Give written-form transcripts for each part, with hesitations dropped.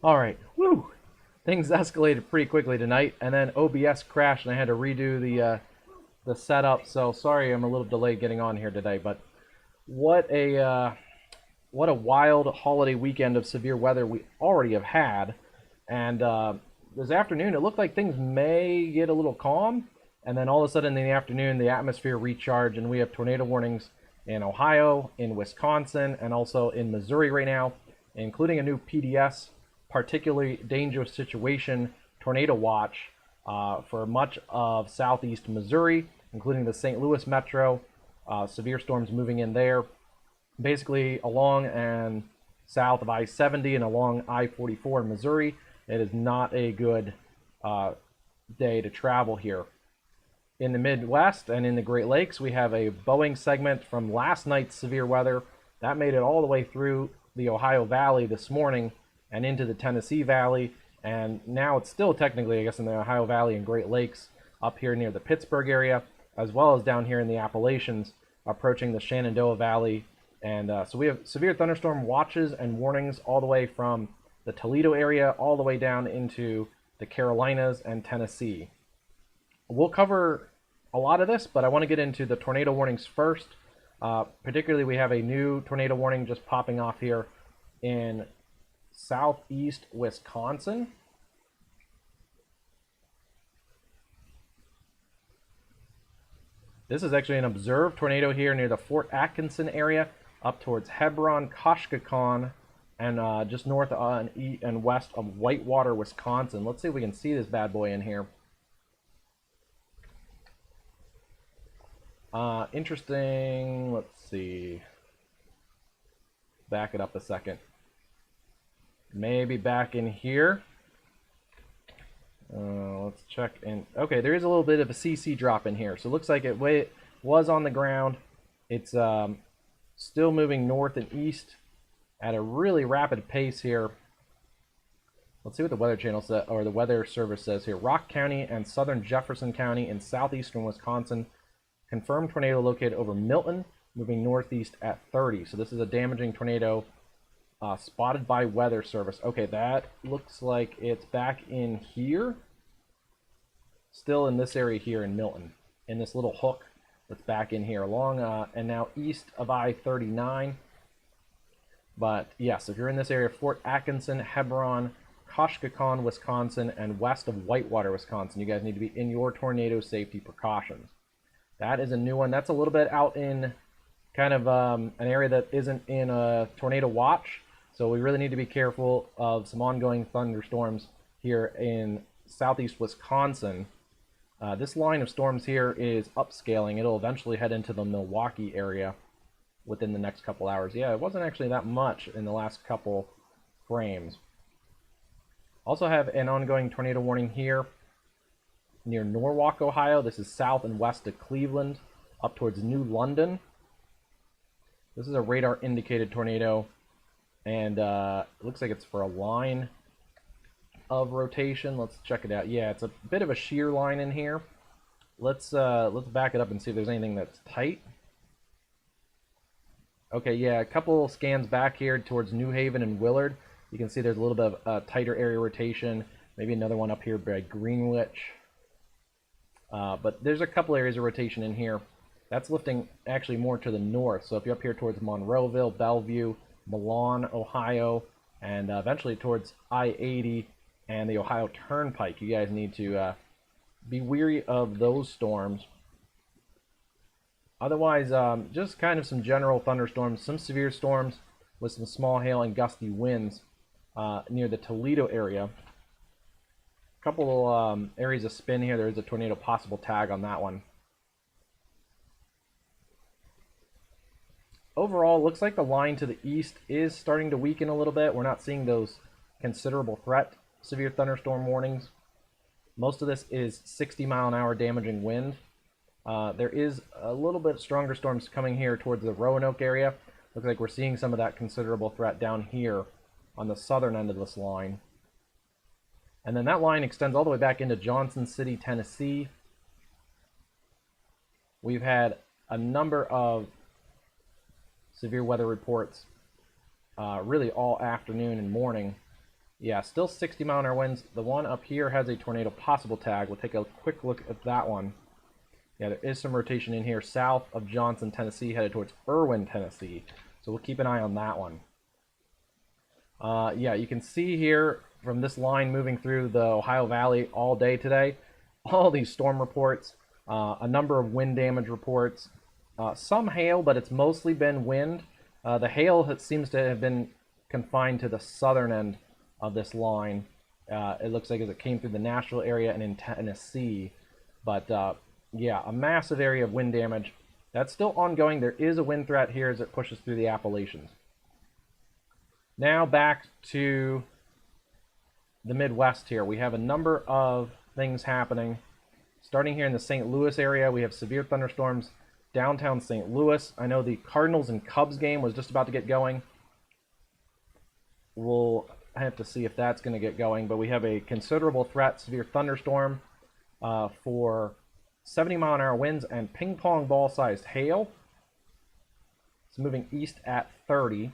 All right, woo! Things escalated pretty quickly tonight, and then OBS crashed, and I had to redo the setup. So sorry, I'm a little delayed getting on here today. But what a what a wild holiday weekend of severe weather we already have had, and this afternoon it looked like things may get a little calm, and then all of a sudden in the afternoon the atmosphere recharged, and we have tornado warnings in Ohio, in Wisconsin, and also in Missouri right now, including a new PDS, particularly dangerous situation tornado watch for much of southeast Missouri, including the St. Louis metro. Severe storms moving in there, basically along and south of I-70 and along I-44 in Missouri. It is not a good day to travel here. In the Midwest and in the Great Lakes, we have a Boeing segment from last night's severe weather that made it all the way through the Ohio Valley this morning and into the Tennessee Valley. And now it's still technically, I guess, in the Ohio Valley and Great Lakes up here near the Pittsburgh area, as well as down here in the Appalachians, approaching the Shenandoah Valley. And so we have severe thunderstorm watches and warnings all the way from the Toledo area all the way down into the Carolinas and Tennessee. We'll cover a lot of this, but I want to get into the tornado warnings first. Particularly, we have a new tornado warning just popping off here in southeast Wisconsin. This is actually an observed tornado here near the Fort Atkinson area, up towards Hebron, Koshkekon, and just north and west of Whitewater, Wisconsin. Let's see if we can see this bad boy in here. Interesting. Let's see. Back it up a second. Maybe back in here. Let's check in. Okay, there is a little bit of a CC drop in here. So it looks like it was on the ground. It's still moving north and east at a really rapid pace here. Let's see what the Weather Channel says, or the Weather Service says here. Rock County and southern Jefferson County in southeastern Wisconsin. Confirmed tornado located over Milton, moving northeast at 30. So this is a damaging tornado spotted by Weather Service. Okay, that looks like it's back in here. Still in this area here in Milton, in this little hook that's back in here along and now east of I-39. But yes, if you're in this area, Fort Atkinson, Hebron, Koshkekon, Wisconsin, and west of Whitewater, Wisconsin, you guys need to be in your tornado safety precautions. That is a new one. That's a little bit out in kind of an area that isn't in a tornado watch. So we really need to be careful of some ongoing thunderstorms here in southeast Wisconsin. This line of storms here is upscaling. It'll eventually head into the Milwaukee area within the next couple hours. Yeah, it wasn't actually that much in the last couple frames. Also have an ongoing tornado warning here near Norwalk, Ohio. This is south and west of Cleveland, up towards New London. This is a radar indicated tornado, and it looks like it's for a line of rotation. Let's check it out. Yeah, it's a bit of a shear line in here. Let's back it up and see if there's anything that's tight. Okay, yeah, a couple scans back here towards New Haven and Willard. You can see there's a little bit of a tighter area rotation. Maybe another one up here by Greenwich. But there's a couple areas of rotation in here. That's lifting actually more to the north. So if you're up here towards Monroeville, Bellevue, Milan, Ohio, and eventually towards I-80 and the Ohio Turnpike, you guys need to be weary of those storms. Otherwise, just kind of some general thunderstorms, some severe storms with some small hail and gusty winds near the Toledo area. Couple areas of spin here. There is a tornado possible tag on that one. Overall, looks like the line to the east is starting to weaken a little bit. We're not seeing those considerable threat severe thunderstorm warnings. Most of this is 60-mile-an-hour damaging wind. There is a little bit stronger storms coming here towards the Roanoke area. Looks like we're seeing some of that considerable threat down here on the southern end of this line. And then that line extends all the way back into Johnson City, Tennessee. We've had a number of severe weather reports really all afternoon and morning Yeah, still 60-mile-an-hour winds. The one up here has a tornado possible tag. We'll take a quick look at that one. Yeah, there is some rotation in here south of Johnson, Tennessee, headed towards Irwin, Tennessee. So we'll keep an eye on that one. Yeah, you can see here from this line moving through the Ohio Valley all day today, all these storm reports, a number of wind damage reports, some hail, but it's mostly been wind. The hail seems to have been confined to the southern end of this line. It looks like as it came through the Nashville area and in Tennessee. But yeah, a massive area of wind damage. That's still ongoing. There is a wind threat here as it pushes through the Appalachians. Now back to the Midwest here. We have a number of things happening. Starting here in the St. Louis area, we have severe thunderstorms downtown St. Louis. I know the Cardinals and Cubs game was just about to get going. We'll have to see if that's going to get going, but we have a considerable threat, severe thunderstorm for 70-mile-an-hour winds and ping-pong ball-sized hail. It's moving east at 30.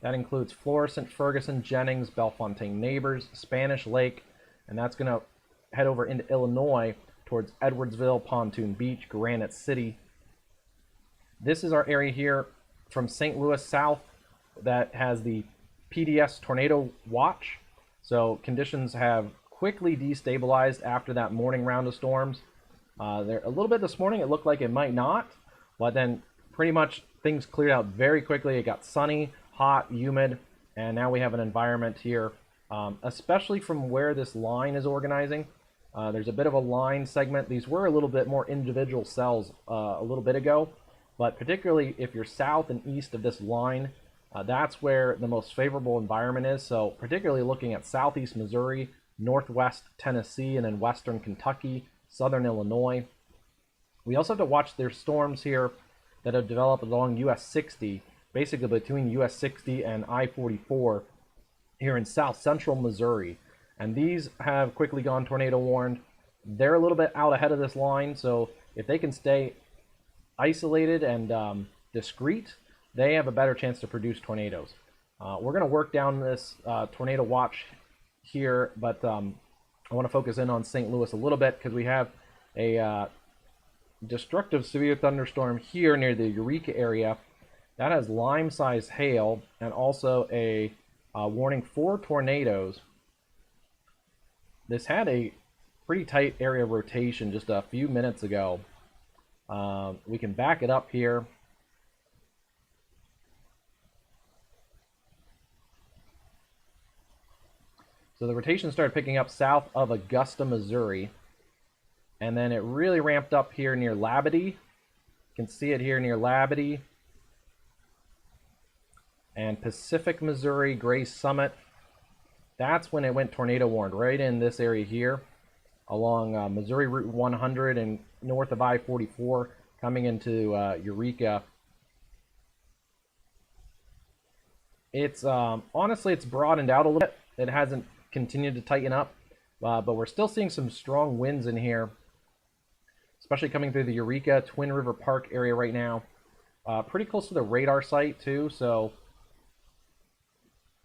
That includes Florissant, Ferguson, Jennings, Bellefontaine, Neighbors, Spanish Lake, and that's going to head over into Illinois towards Edwardsville, Pontoon Beach, Granite City. This is our area here from St. Louis south that has the PDS tornado watch. So conditions have quickly destabilized after that morning round of storms. There a little bit this morning, it looked like it might not, but then pretty much things cleared out very quickly. It got sunny, hot, humid, and now we have an environment here, especially from where this line is organizing. There's a bit of a line segment. These were a little bit more individual cells a little bit ago, but particularly if you're south and east of this line, that's where the most favorable environment is. So particularly looking at southeast Missouri, northwest Tennessee, and then western Kentucky, southern Illinois. We also have to watch their storms here that have developed along US 60, basically between US 60 and I-44 here in south central Missouri. And these have quickly gone tornado warned. They're a little bit out ahead of this line, so if they can stay isolated and discreet, they have a better chance to produce tornadoes. We're going to work down this tornado watch here, but I want to focus in on St. Louis a little bit because we have a destructive severe thunderstorm here near the Eureka area that has lime-sized hail and also a warning for tornadoes. This had a pretty tight area of rotation just a few minutes ago. We can back it up here. So the rotation started picking up south of Augusta, Missouri. And then it really ramped up here near Labadie. You can see it here near Labadie. And Pacific, Missouri, Gray Summit. That's when it went tornado warned, right in this area here, along Missouri Route 100 and north of I-44, coming into Eureka. It's honestly, it's broadened out a little bit. It hasn't continued to tighten up, but we're still seeing some strong winds in here, especially coming through the Eureka, Twin River Park area right now. Pretty close to the radar site too, so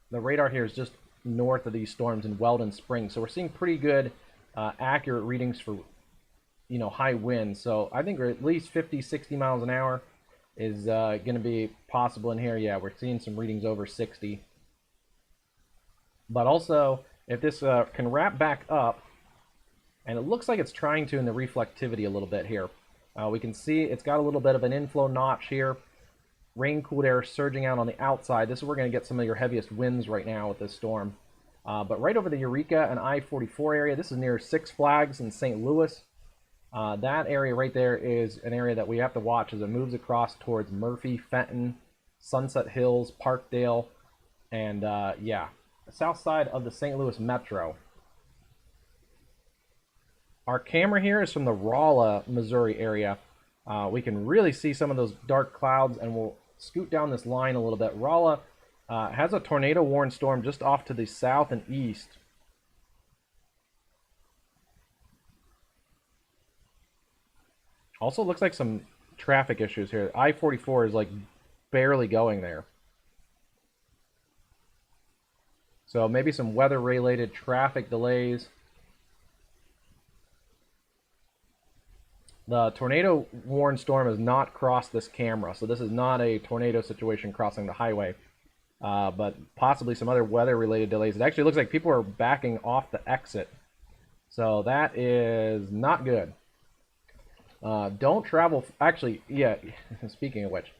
the radar here is just north of these storms in Weldon Springs. So we're seeing pretty good, accurate readings for, high winds. So I think at least 50, 60 miles an hour is going to be possible in here. Yeah, we're seeing some readings over 60. But also, if this can wrap back up, and it looks like it's trying to in the reflectivity a little bit here. We can see it's got a little bit of an inflow notch here. Rain-cooled air surging out on the outside. This is where we're going to get some of your heaviest winds right now with this storm. But right over the Eureka and I-44 area, this is near Six Flags in St. Louis. That area right there is an area that we have to watch as it moves across towards Murphy, Fenton, Sunset Hills, Parkdale, and yeah, the south side of the St. Louis Metro. Our camera here is from the Rolla, Missouri area. We can really see some of those dark clouds, and we'll scoot down this line a little bit. Rolla has a tornado warned storm just off to the south and east. Also looks like some traffic issues here. I-44 is like barely going there. So maybe some weather-related traffic delays. The tornado warned storm has not crossed this camera, so this is not a tornado situation crossing the highway, but possibly some other weather-related delays. It actually looks like people are backing off the exit, so that is not good. Don't travel, actually, yeah, speaking of which,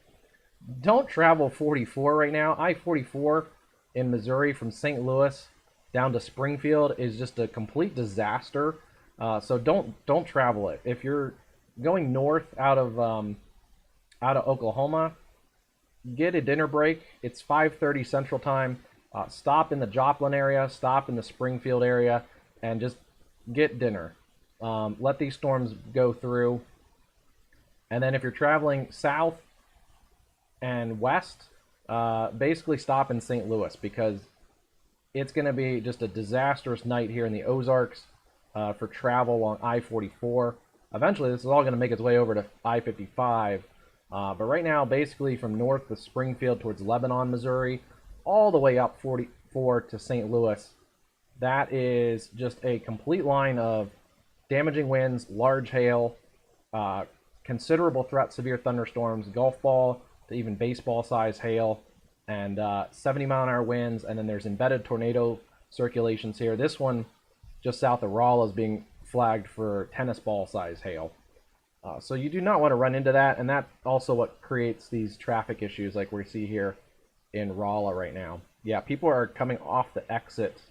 don't travel 44 right now. I-44 in Missouri from St. Louis down to Springfield is just a complete disaster, so don't travel it. If you're going north out of Oklahoma, get a dinner break. It's 5:30 Central Time. Stop in the Joplin area, stop in the Springfield area, and just get dinner. Let these storms go through. And then if you're traveling south and west, basically stop in St. Louis, because it's going to be just a disastrous night here in the Ozarks for travel along I-44. Eventually, this is all going to make its way over to I-55. But right now, basically from north to Springfield towards Lebanon, Missouri, all the way up 44 to St. Louis, that is just a complete line of damaging winds, large hail, considerable threat, severe thunderstorms, golf ball to even baseball size hail, and 70-mile-an-hour winds. And then there's embedded tornado circulations here. This one just south of Rolla is being flagged for tennis ball size hail. So you do not want to run into that, and that's also what creates these traffic issues like we see here in Rolla right now. Yeah, people are coming off the exit.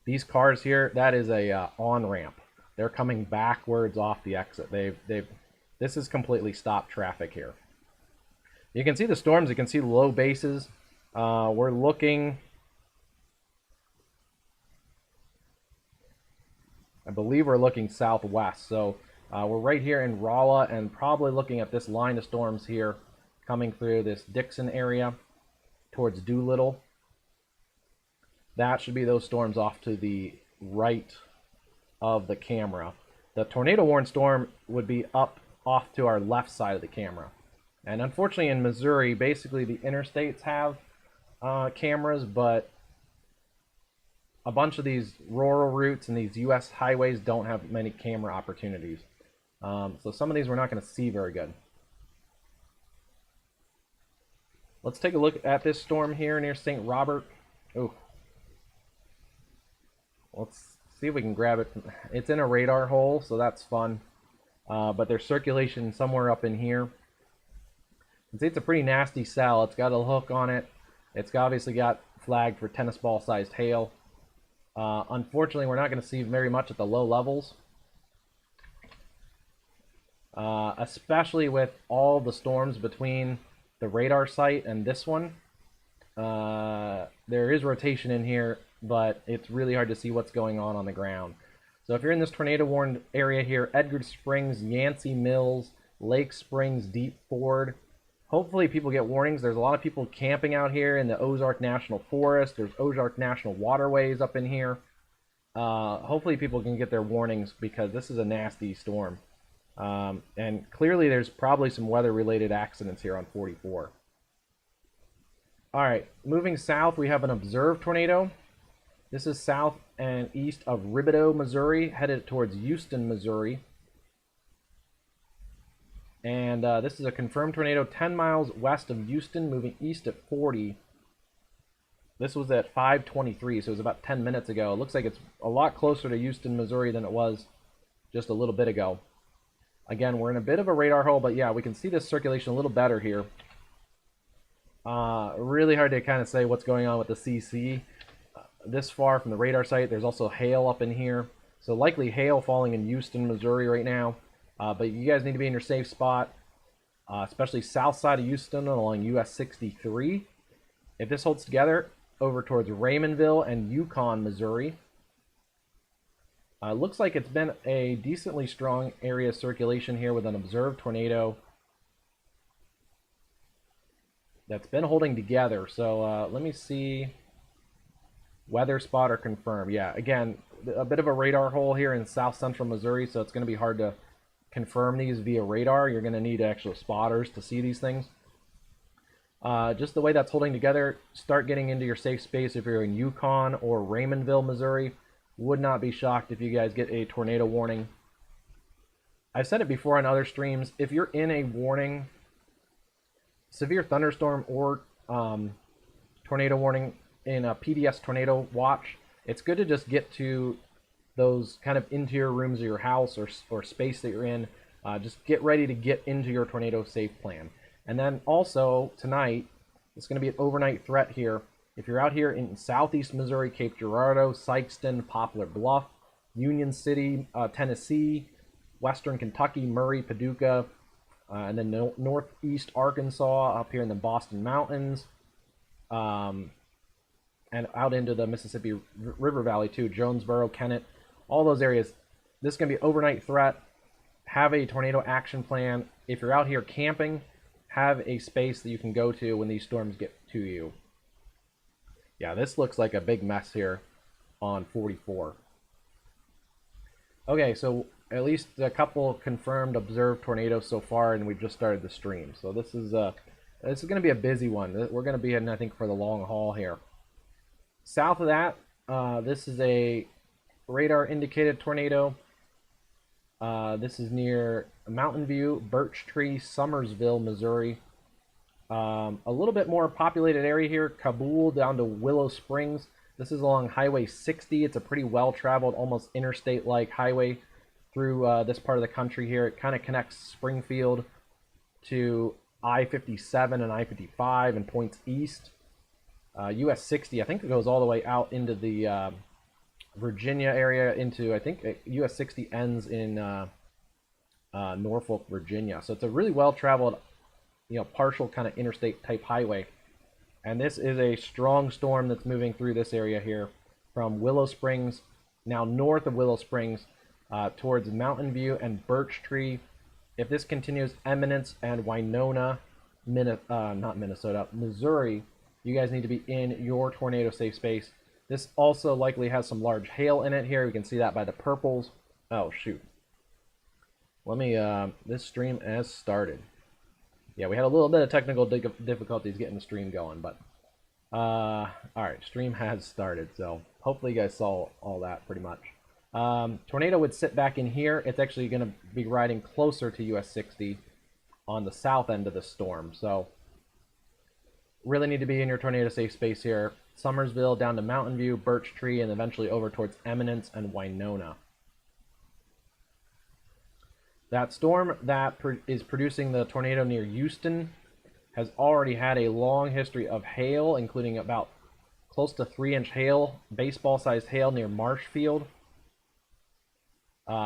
These cars here, that is a on-ramp. They're coming backwards off the exit. This has completely stopped traffic here. You can see the storms. You can see the low bases. We're looking, I believe we're looking southwest. So we're right here in Rolla and probably looking at this line of storms here coming through this Dixon area towards Doolittle. That should be those storms off to the right of the camera. The tornado warned storm would be up off to our left side of the camera. And unfortunately in Missouri, basically the interstates have cameras, but a bunch of these rural routes and these U.S. highways don't have many camera opportunities. So some of these we're not going to see very good. Let's take a look at this storm here near St. Robert. Ooh. Let's see if we can grab it. It's in a radar hole, so that's fun. But there's circulation somewhere up in here. You can see it's a pretty nasty cell. It's got a hook on it. It's obviously got flagged for tennis ball sized hail. Unfortunately, we're not going to see very much at the low levels. Especially with all the storms between the radar site and this one. There is rotation in here, but it's really hard to see what's going on the ground. So if you're in this tornado warned area here, Edgar Springs, Yancey Mills, Lake Springs, Deep Ford, hopefully people get warnings. There's a lot of people camping out here in the Ozark National Forest. There's Ozark National Waterways up in here. Hopefully people can get their warnings, because this is a nasty storm. And clearly there's probably some weather-related accidents here on 44. All right, moving south, we have an observed tornado. This is south and east of Ribidoux, Missouri, headed towards Houston, Missouri. And this is a confirmed tornado 10 miles west of Houston, moving east at 40. This was at 5:23, so it was about 10 minutes ago. It looks like it's a lot closer to Houston, Missouri than it was just a little bit ago. Again, we're in a bit of a radar hole, but yeah, we can see this circulation a little better here. Really hard to kind of say what's going on with the CC. This far from the radar site, there's also hail up in here. So likely hail falling in Houston, Missouri right now. But you guys need to be in your safe spot, especially south side of Houston along US 63. If this holds together, over towards Raymondville and Yukon, Missouri. Looks like it's been a decently strong area of circulation here with an observed tornado that's been holding together. So let me see. Weather spotter confirmed. Yeah, again, a bit of a radar hole here in south central Missouri, so it's going to be hard to confirm these via radar. You're going to need actual spotters to see these things. Just the way that's holding together, start getting into your safe space if you're in Yukon or Raymondville, Missouri. Would not be shocked if you guys get a tornado warning. I've said it before on other streams. If you're in a warning, severe thunderstorm or tornado warning in a PDS tornado watch, it's good to just get to those kind of interior rooms of your house or space that you're in. Just get ready to get into your tornado safe plan. And then also tonight, it's going to be an overnight threat here. If you're out here in southeast Missouri, Cape Girardeau, Sikeston, Poplar Bluff, Union City, Tennessee, western Kentucky, Murray, Paducah, and then northeast Arkansas, up here in the Boston Mountains, and out into the Mississippi River Valley too, Jonesboro, Kennett, all those areas. This is going to be an overnight threat. Have a tornado action plan. If you're out here camping, have a space that you can go to when these storms get to you. Yeah, this looks like a big mess here on 44. Okay, so at least a couple confirmed observed tornadoes so far, and we've just started the stream. So this is going to be a busy one. We're going to be in, I think, for the long haul here. South of that, this is a radar indicated tornado. This is near Mountain View, Birch Tree, Summersville, Missouri. A little bit more populated area here, Kabul down to Willow Springs. This is along Highway 60. It's a pretty well-traveled, almost interstate-like highway through this part of the country here. It kind of connects Springfield to I-57 and I-55 and points east. US 60, I think it goes all the way out into the Virginia area into, I think US 60 ends in Norfolk, Virginia. So it's a really well-traveled, partial kind of interstate type highway. And this is a strong storm that's moving through this area here from Willow Springs, now north of Willow Springs, towards Mountain View and Birch Tree. If this continues, Eminence and Winona, Missouri, you guys need to be in your tornado safe space. This also likely has some large hail in it here. We can see that by the purples. Oh, shoot. Let me, this stream has started. Yeah, we had a little bit of technical difficulties getting the stream going, but, all right, stream has started. So hopefully you guys saw all that pretty much. Tornado would sit back in here. It's actually going to be riding closer to US 60 on the south end of the storm. So really need to be in your tornado safe space here. Summersville down to Mountain View, Birch Tree, and eventually over towards Eminence and Winona. That storm that is producing the tornado near Houston has already had a long history of hail, including about close to 3-inch hail, baseball-sized hail near Marshfield.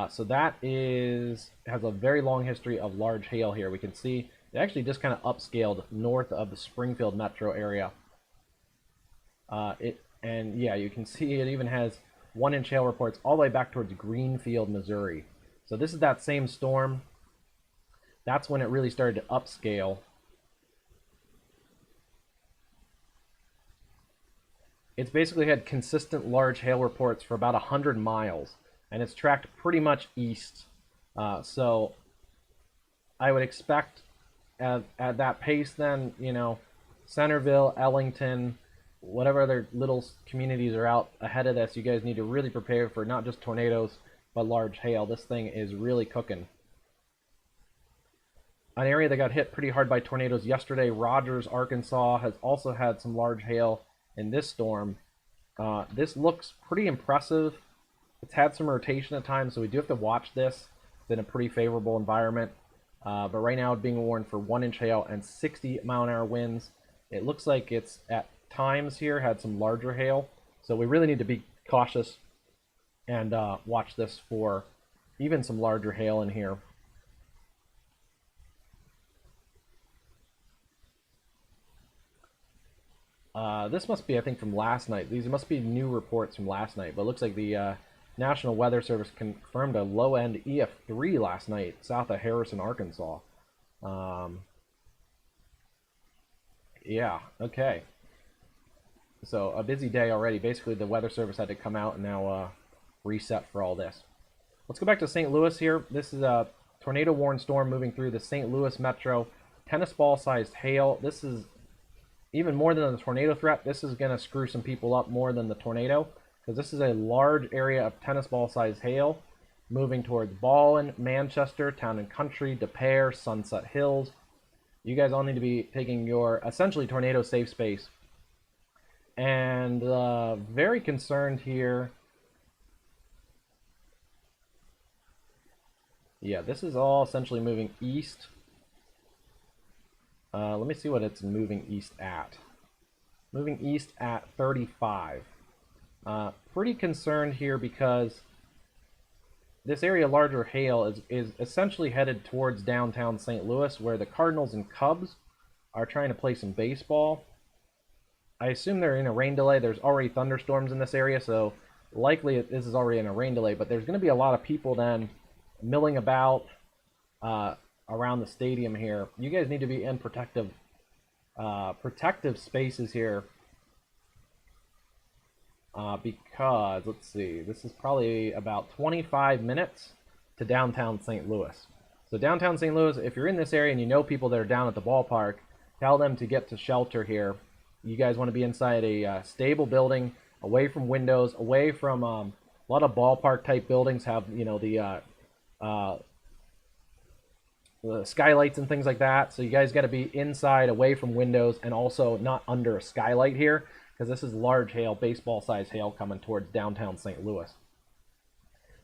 So that has a very long history of large hail here. We can see it actually just kind of upscaled north of the Springfield metro area. And yeah, you can see it even has 1-inch hail reports all the way back towards Greenfield, Missouri. So this is that same storm. That's when it really started to upscale. It's basically had consistent large hail reports for about 100 miles, and it's tracked pretty much east. So I would expect at that pace then, Centerville, Ellington, whatever other little communities are out ahead of this, you guys need to really prepare for not just tornadoes, but large hail. This thing is really cooking. An area that got hit pretty hard by tornadoes yesterday, Rogers, Arkansas, has also had some large hail in this storm. This looks pretty impressive. It's had some rotation at times, so we do have to watch this. It's in a pretty favorable environment. But right now it's being warned for 1-inch hail and 60-mile-an-hour winds. It looks like it's at times here had some larger hail. So we really need to be cautious and watch this for even some larger hail in here. This must be, I think, from last night. These must be new reports from last night. But it looks like the National Weather Service confirmed a low-end EF3 last night south of Harrison, Arkansas. Yeah, okay. So a busy day already. Basically, the Weather Service had to come out and now reset for all this. Let's go back to St. Louis here. This is a tornado-warned storm moving through the St. Louis metro. Tennis ball-sized hail. This is even more than the tornado threat, this is going to screw some people up more than the tornado, because this is a large area of tennis ball sized hail moving towards Ballin, Manchester, Town and Country, De Pere, Sunset Hills. You guys all need to be taking your essentially tornado safe space. And very concerned here. Yeah, this is all essentially moving east. Let me see what it's moving east at. Moving east at 35. Pretty concerned here because this area, larger hail, is essentially headed towards downtown St. Louis, where the Cardinals and Cubs are trying to play some baseball. I assume they're in a rain delay. There's already thunderstorms in this area, so likely this is already in a rain delay, but there's going to be a lot of people then milling about around the stadium here. You guys need to be in protective spaces here because, let's see, this is probably about 25 minutes to downtown St. Louis. So downtown St. Louis, if you're in this area and you know people that are down at the ballpark, tell them to get to shelter here. You guys want to be inside a stable building, away from windows, away from a lot of ballpark type buildings have, you know, the skylights and things like that. So you guys got to be inside, away from windows, and also not under a skylight here, because this is large hail, baseball size hail coming towards downtown St. Louis.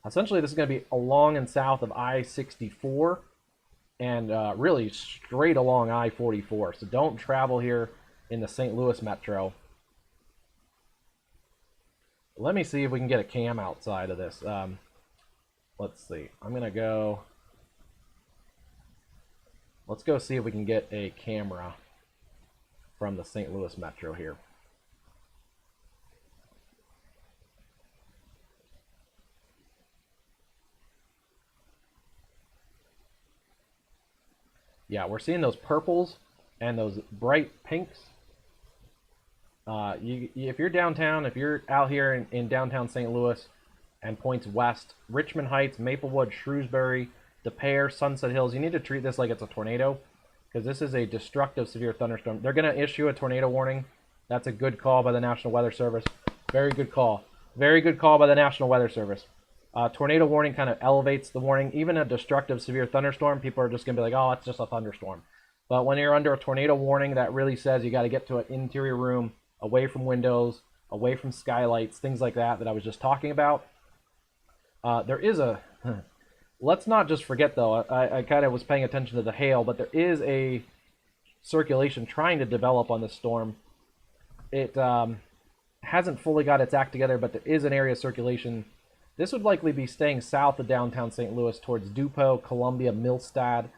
Essentially, this is going to be along and south of I-64 and really straight along I-44. So don't travel here in the St. Louis metro. Let me see if we can get a cam outside of this. Let's see. I'm going to go... Let's go see if we can get a camera from the St. Louis metro here. Yeah, we're seeing those purples and those bright pinks. If you're downtown, if you're out here in downtown St. Louis and points west, Richmond Heights, Maplewood, Shrewsbury, De Pere, Sunset Hills, you need to treat this like it's a tornado, because this is a destructive severe thunderstorm. They're going to issue a tornado warning. That's a good call by the National Weather Service. Very good call. Very good call by the National Weather Service. Tornado warning kind of elevates the warning. Even a destructive severe thunderstorm, people are just going to be like, oh, it's just a thunderstorm. But when you're under a tornado warning, that really says you got to get to an interior room, away from windows, away from skylights, things like that I was just talking about. There is a... Let's not just forget, though, I kind of was paying attention to the hail, but there is a circulation trying to develop on this storm. It hasn't fully got its act together, but there is an area of circulation. This would likely be staying south of downtown St. Louis towards Dupont, Columbia, Millstad,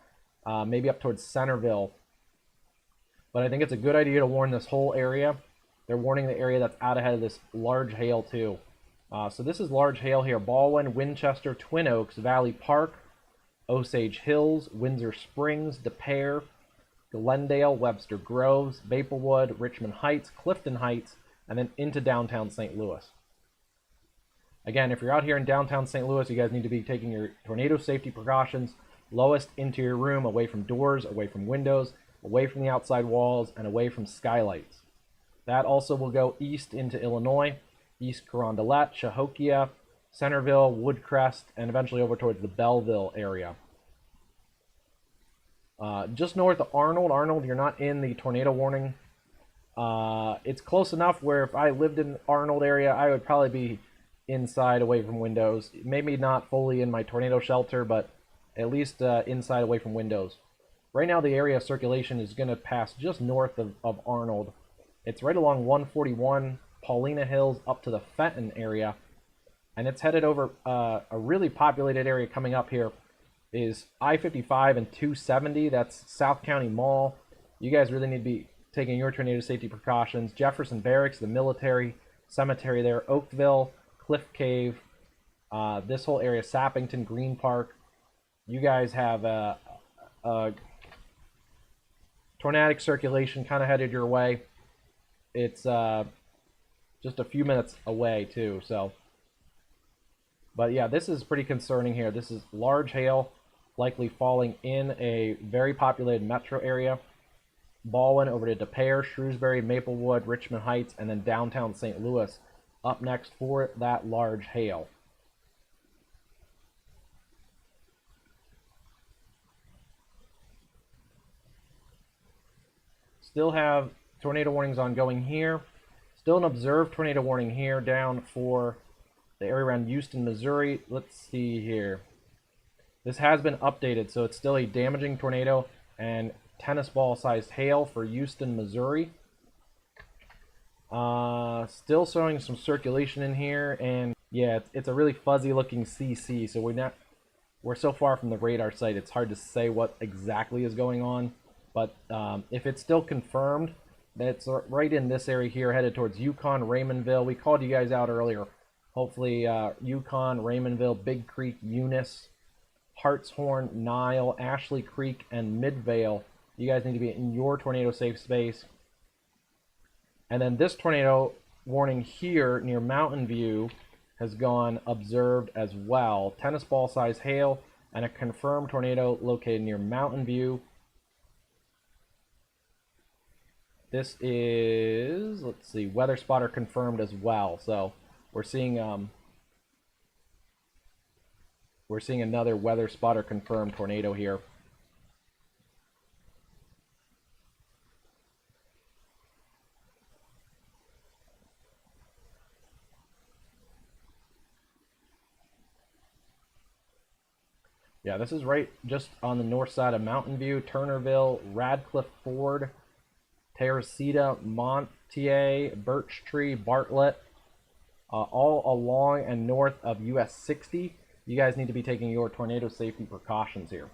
maybe up towards Centerville. But I think it's a good idea to warn this whole area. They're warning the area that's out ahead of this large hail, too. So this is large hail here. Baldwin, Winchester, Twin Oaks, Valley Park, Osage Hills, Windsor Springs, De Pere, Glendale, Webster Groves, Maplewood, Richmond Heights, Clifton Heights, and then into downtown St. Louis. Again, if you're out here in downtown St. Louis, you guys need to be taking your tornado safety precautions. Lowest interior room, away from doors, away from windows, away from the outside walls, and away from skylights. That also will go east into Illinois. East Carondelet, Cahokia, Centerville, Woodcrest, and eventually over towards the Belleville area. Just north of Arnold. Arnold, you're not in the tornado warning. It's close enough where if I lived in Arnold area, I would probably be inside away from windows. Maybe not fully in my tornado shelter, but at least inside away from windows. Right now, the area of circulation is going to pass just north of Arnold. It's right along 141, Paulina Hills up to the Fenton area, and it's headed over a really populated area coming up here is I-55 and 270. That's South County Mall. You guys really need to be taking your tornado safety precautions. Jefferson Barracks, the military cemetery there, Oakville, Cliff Cave, this whole area, Sappington, Green Park. You guys have a tornadic circulation kind of headed your way. It's just a few minutes away too, so. But yeah, this is pretty concerning here. This is large hail likely falling in a very populated metro area. Baldwin over to DePere, Shrewsbury, Maplewood, Richmond Heights, and then downtown St. Louis up next for that large hail. Still have tornado warnings ongoing here. Still an observed tornado warning here down for the area around Houston, Missouri. Let's see here. This has been updated, so it's still a damaging tornado and tennis ball sized hail for Houston, Missouri. Still showing some circulation in here, and yeah, it's a really fuzzy looking CC, so we're so far from the radar site, it's hard to say what exactly is going on. But if it's still confirmed, that's right in this area here, headed towards Yukon, Raymondville. We called you guys out earlier. Hopefully Yukon, Raymondville, Big Creek, Eunice, Hartshorn, Nile, Ashley Creek, and Midvale. You guys need to be in your tornado safe space. And then this tornado warning here near Mountain View has gone observed as well. Tennis ball size hail and a confirmed tornado located near Mountain View. This is, let's see, weather spotter confirmed as well. So we're seeing another weather spotter confirmed tornado here. Yeah, this is right just on the north side of Mountain View, Turnerville, Radcliffe Ford, Teresita, Montier, Birch Tree, Bartlett, all along and north of US 60. You guys need to be taking your tornado safety precautions here.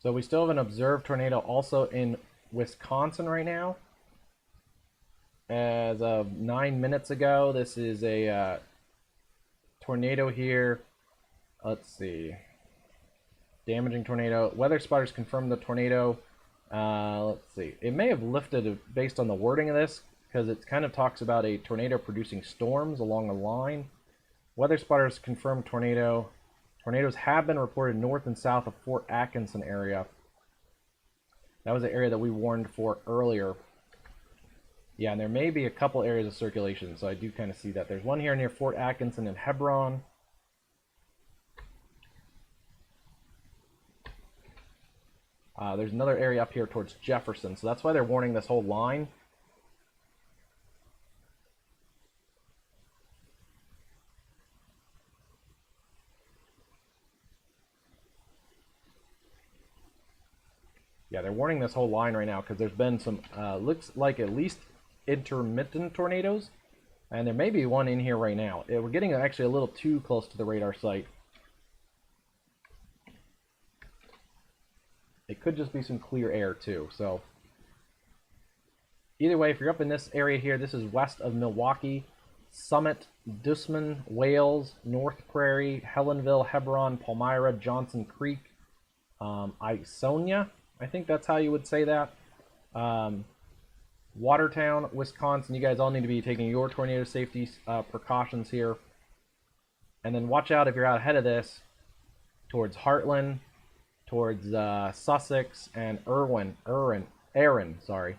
So we still have an observed tornado also in Wisconsin right now. As of 9 minutes ago, this is a tornado here. Let's see. Damaging tornado. Weather spotters confirmed the tornado. Let's see. It may have lifted based on the wording of this, because it kind of talks about a tornado producing storms along a line. Weather spotters confirmed tornado. Tornadoes have been reported north and south of Fort Atkinson area. That was the area that we warned for earlier. Yeah, and there may be a couple areas of circulation, so I do kind of see that. There's one here near Fort Atkinson and Hebron. There's another area up here towards Jefferson, so that's why they're warning this whole line. Yeah, they're warning this whole line right now because there's been some, looks like at least intermittent tornadoes. And there may be one in here right now. We're getting actually a little too close to the radar site. It could just be some clear air too. So either way, if you're up in this area here, this is west of Milwaukee, Summit, Dusman, Wales, North Prairie, Helenville, Hebron, Palmyra, Johnson Creek, Isonia. I think that's how you would say that. Watertown, Wisconsin. You guys all need to be taking your tornado safety precautions here. And then watch out if you're out ahead of this towards Heartland, towards Sussex and Erin, sorry.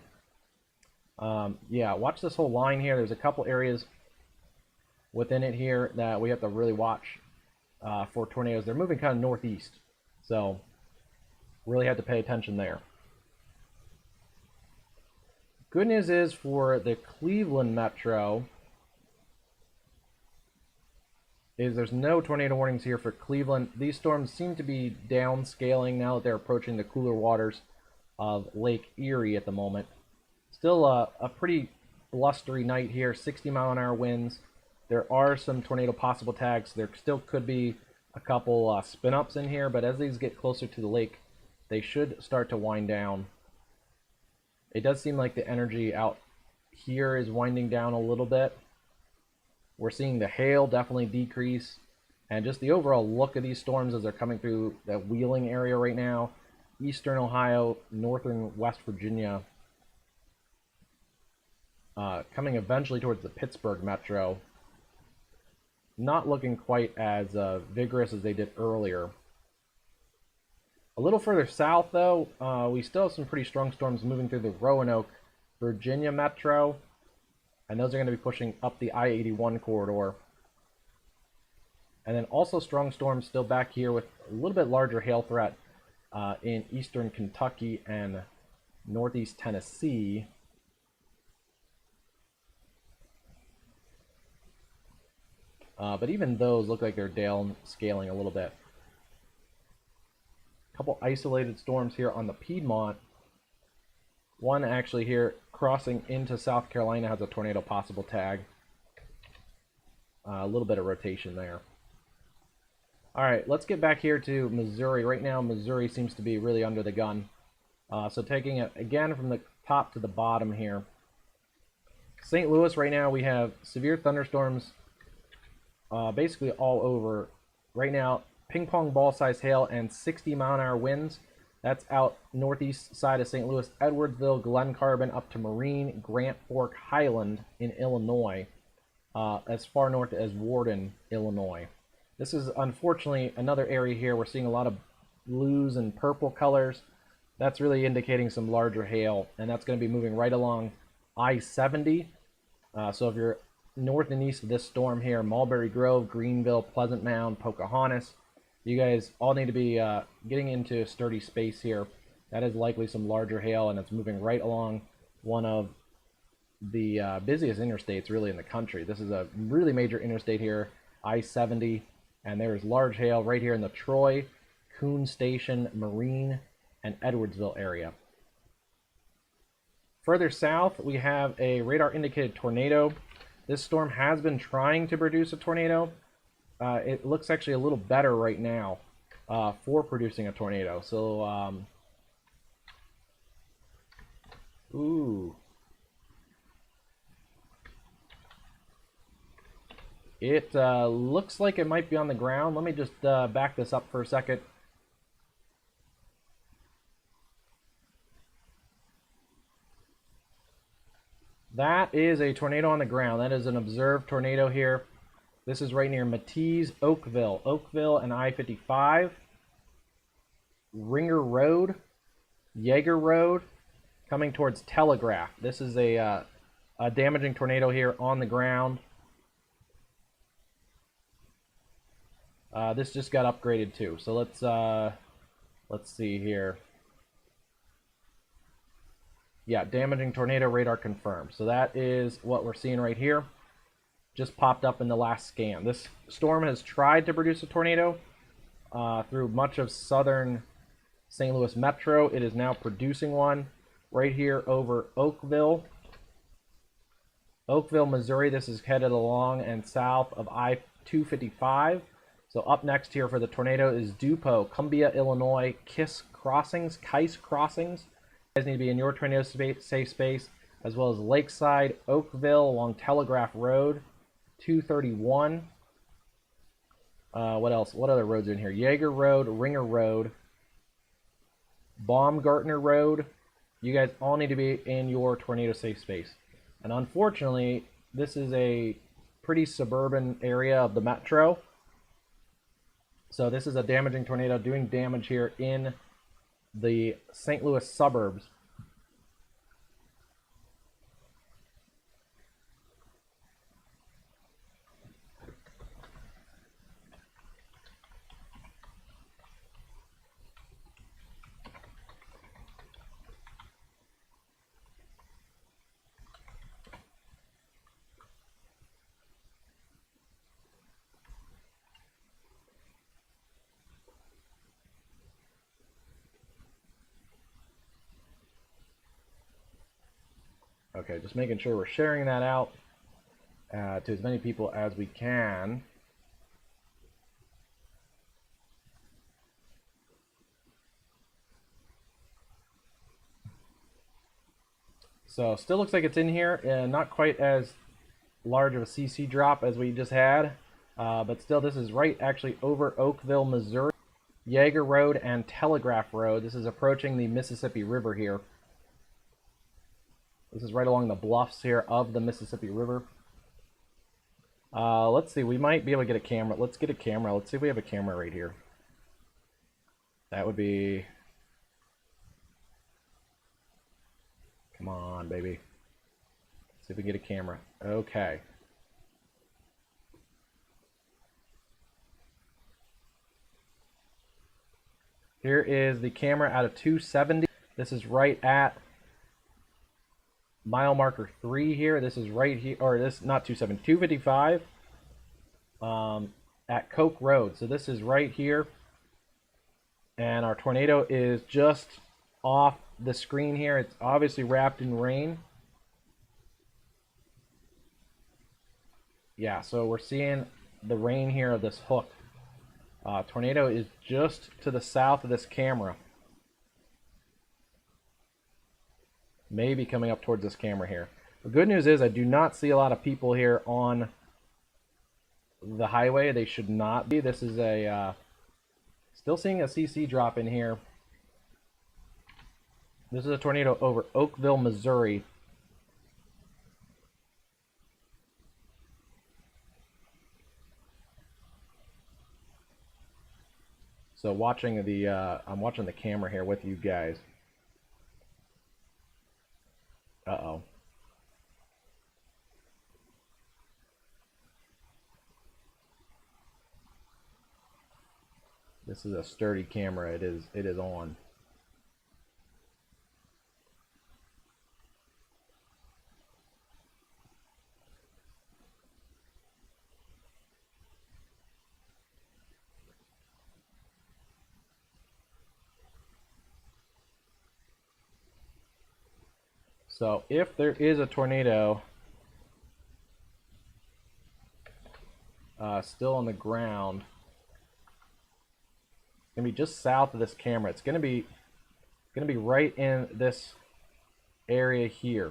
Yeah, watch this whole line here. There's a couple areas within it here that we have to really watch for tornadoes. They're moving kind of northeast, so really have to pay attention there. Good news is for the Cleveland metro is there's no tornado warnings here for Cleveland. These storms seem to be downscaling now that they're approaching the cooler waters of Lake Erie at the moment. Still a pretty blustery night here, 60-mile-an-hour winds. There are some tornado possible tags. There still could be a couple spin-ups in here, but as these get closer to the lake, they should start to wind down. It does seem like the energy out here is winding down a little bit. We're seeing the hail definitely decrease, and just the overall look of these storms as they're coming through that Wheeling area right now, eastern Ohio, northern West Virginia, coming eventually towards the Pittsburgh metro. Not looking quite as vigorous as they did earlier. A little further south, though, we still have some pretty strong storms moving through the Roanoke, Virginia metro, and those are going to be pushing up the I-81 corridor. And then also strong storms still back here with a little bit larger hail threat in eastern Kentucky and northeast Tennessee. But even those look like they're down scaling a little bit. A couple isolated storms here on the Piedmont. One actually here crossing into South Carolina has a tornado possible tag. A little bit of rotation there. All right, let's get back here to Missouri. Right now, Missouri seems to be really under the gun. So taking it again from the top to the bottom here. St. Louis right now, we have severe thunderstorms basically all over. Right now, ping pong ball size hail and 60-mile-an-hour winds. That's out northeast side of St. Louis, Edwardsville, Glen Carbon, up to Marine, Grant Fork, Highland in Illinois, as far north as Warden, Illinois. This is unfortunately another area here. We're seeing a lot of blues and purple colors. That's really indicating some larger hail, and that's going to be moving right along I-70. So if you're north and east of this storm here, Mulberry Grove, Greenville, Pleasant Mound, Pocahontas, you guys all need to be getting into sturdy space here. That is likely some larger hail, and it's moving right along one of the busiest interstates really in the country. This is a really major interstate here, I-70, and there's large hail right here in the Troy, Coon Station, Marine, and Edwardsville area. Further south, we have a radar-indicated tornado. This storm has been trying to produce a tornado. It looks actually a little better right now for producing a tornado. So, ooh. It looks like it might be on the ground. Let me just back this up for a second. That is a tornado on the ground. That is an observed tornado here. This is right near Mattees, Oakville and I-55. Ringer Road, Yeager Road, coming towards Telegraph. This is a damaging tornado here on the ground. This just got upgraded too. So let's see here. Yeah, damaging tornado radar confirmed. So that is what we're seeing right here. Just popped up in the last scan. This storm has tried to produce a tornado through much of southern St. Louis Metro. It is now producing one right here over Oakville. Oakville, Missouri. This is headed along and south of I-255. So up next here for the tornado is Dupo, Cumbia, Illinois, Kice Crossings. You guys need to be in your tornado safe space, as well as Lakeside, Oakville along Telegraph Road, 231. What else? What other roads are in here? Yeager Road, Ringer Road, Baumgartner Road. You guys all need to be in your tornado safe space. And unfortunately, this is a pretty suburban area of the metro. So this is a damaging tornado doing damage here in the St. Louis suburbs. Okay, just making sure we're sharing that out to as many people as we can. So still looks like it's in here, and not quite as large of a CC drop as we just had, but still this is right actually over Oakville, Missouri, Yeager Road and Telegraph Road. This is approaching the Mississippi River here. This is right along the bluffs here of the Mississippi River. Let's see, we might be able to get a camera. Let's get a camera. Let's see if we have a camera right here. That would be... Come on, baby. Let's see if we can get a camera. Okay. Here is the camera out of 270. This is right at mile marker 3 here. This is right here, or this, not 270, 255 at Coke Road. So this is right here. And our tornado is just off the screen here. It's obviously wrapped in rain. Yeah, so we're seeing the rain here of this hook. Tornado is just to the south of this camera. Maybe coming up towards this camera here. The good news is I do not see a lot of people here on the highway. They should not be. This is a... still seeing a CC drop in here. This is a tornado over Oakville, Missouri. So I'm watching the camera here with you guys. Uh-oh. This is a sturdy camera. It is on. So if there is a tornado still on the ground, it's gonna be just south of this camera. It's gonna be right in this area here.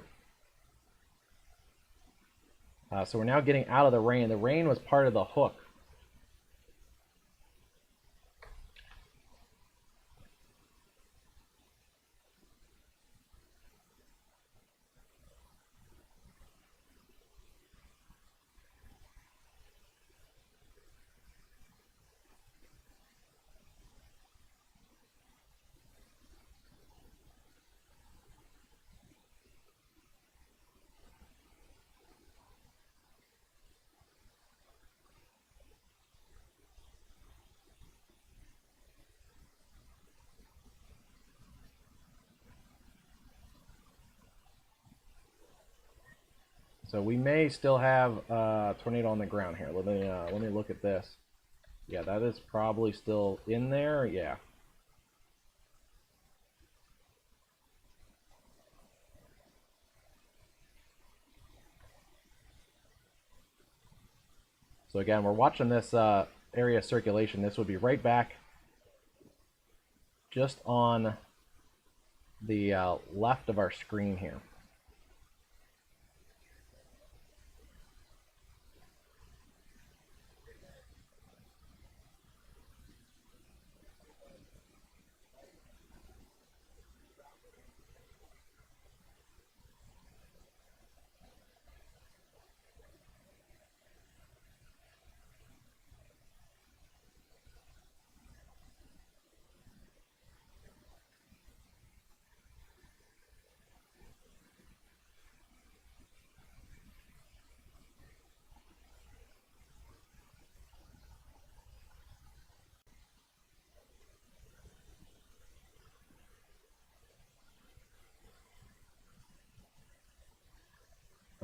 So we're now getting out of the rain. The rain was part of the hook. So we may still have a tornado on the ground here. Let me look at this. Yeah, that is probably still in there. Yeah. So again, we're watching this area of circulation. This would be right back just on the left of our screen here.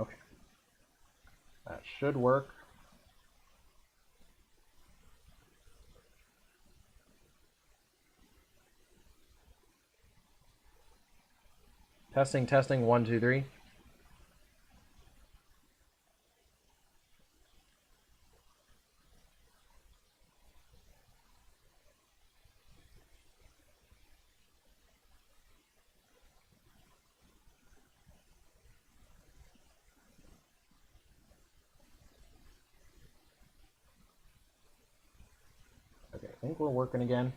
Okay. That should work. Testing, testing, 1, 2, 3. think we're working again.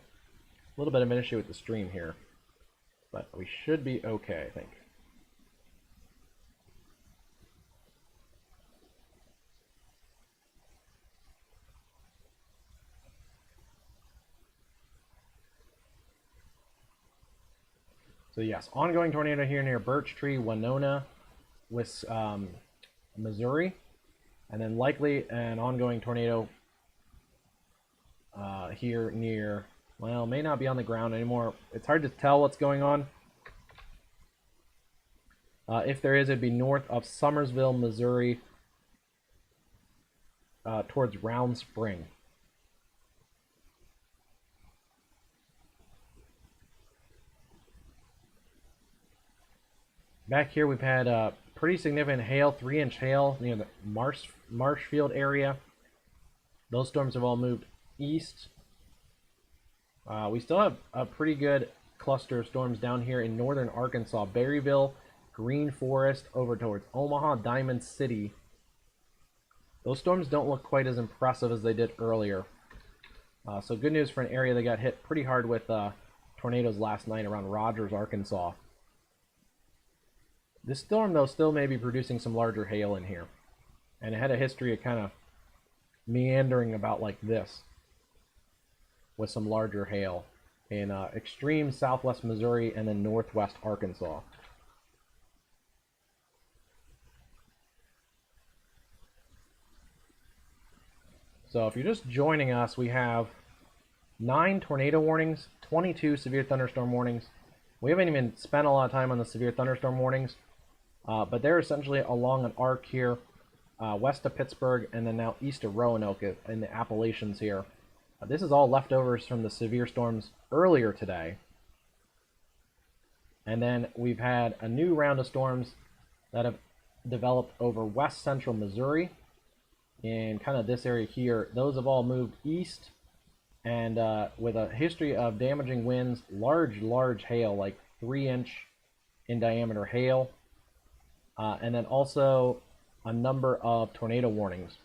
A little bit of an issue with the stream here, but we should be okay, I think. So yes, ongoing tornado here near Birch Tree, Winona, Missouri, and then likely an ongoing tornado here near, well, may not be on the ground anymore. It's hard to tell what's going on. If there is, it'd be north of Summersville, Missouri, towards Round Spring. Back here, we've had pretty significant hail, 3-inch hail near the Marshfield area. Those storms have all moved east. We still have a pretty good cluster of storms down here in northern Arkansas, Berryville, Green Forest, over towards Omaha, Diamond City. Those storms don't look quite as impressive as they did earlier. So good news for an area that got hit pretty hard with tornadoes last night around Rogers, Arkansas. This storm, though, still may be producing some larger hail in here. And it had a history of kind of meandering about like this with some larger hail in extreme southwest Missouri and then northwest Arkansas. So if you're just joining us, we have 9 tornado warnings, 22 severe thunderstorm warnings. We haven't even spent a lot of time on the severe thunderstorm warnings. But they're essentially along an arc here, west of Pittsburgh, and then now east of Roanoke in the Appalachians here. This is all leftovers from the severe storms earlier today. And then we've had a new round of storms that have developed over west central Missouri in kind of this area here. Those have all moved east, and with a history of damaging winds, large hail, like 3-inch in diameter hail. And then also a number of tornado warnings.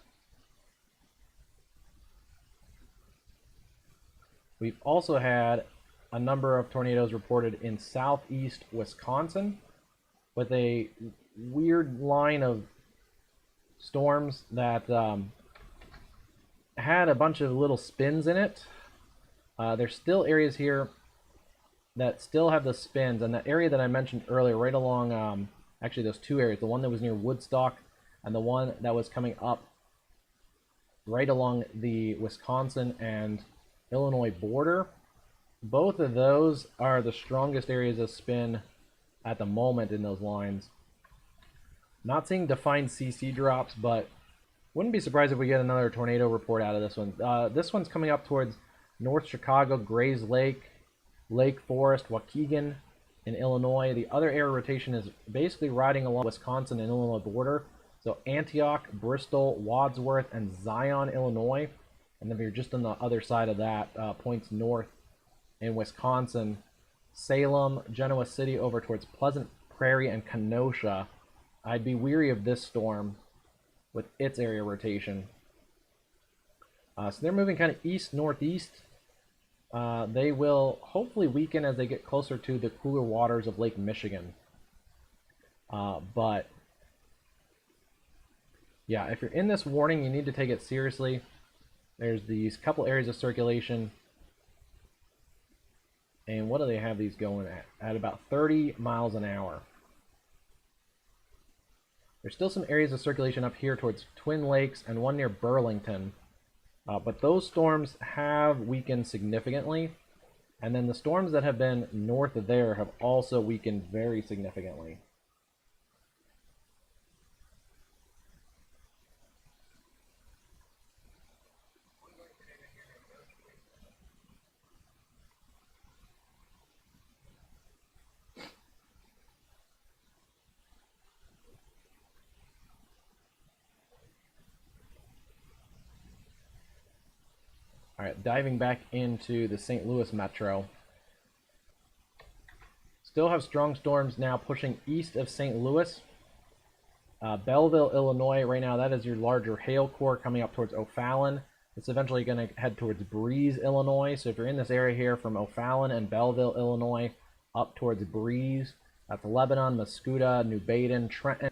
We've also had a number of tornadoes reported in southeast Wisconsin with a weird line of storms that had a bunch of little spins in it. There's still areas here that still have the spins, and that area that I mentioned earlier, right along actually, those 2 areas, the one that was near Woodstock and the one that was coming up right along the Wisconsin and Illinois border. Both of those are the strongest areas of spin at the moment in those lines. Not seeing defined CC drops, but wouldn't be surprised if we get another tornado report out of this one. This one's coming up towards North Chicago, Grays Lake, Lake Forest, Waukegan, in Illinois. The other area rotation is basically riding along Wisconsin and Illinois border. So Antioch, Bristol, Wadsworth, and Zion, Illinois. And then if you're just on the other side of that, points north in Wisconsin, Salem, Genoa City over towards Pleasant Prairie and Kenosha. I'd be weary of this storm with its area rotation. So they're moving kind of east-northeast. They will hopefully weaken as they get closer to the cooler waters of Lake Michigan. But yeah, if you're in this warning, you need to take it seriously. There's these couple areas of circulation. And what do they have these going at? At about 30 miles an hour. There's still some areas of circulation up here towards Twin Lakes and one near Burlington. But those storms have weakened significantly. And then the storms that have been north of there have also weakened very significantly. All right, diving back into the St. Louis metro. Still have strong storms now pushing east of St. Louis. Belleville, Illinois, right now that is your larger hail core coming up towards O'Fallon. It's eventually going to head towards Breeze, Illinois. So if you're in this area here from O'Fallon and Belleville, Illinois, up towards Breeze, that's Lebanon, Mascoutah, New Baden, Trenton,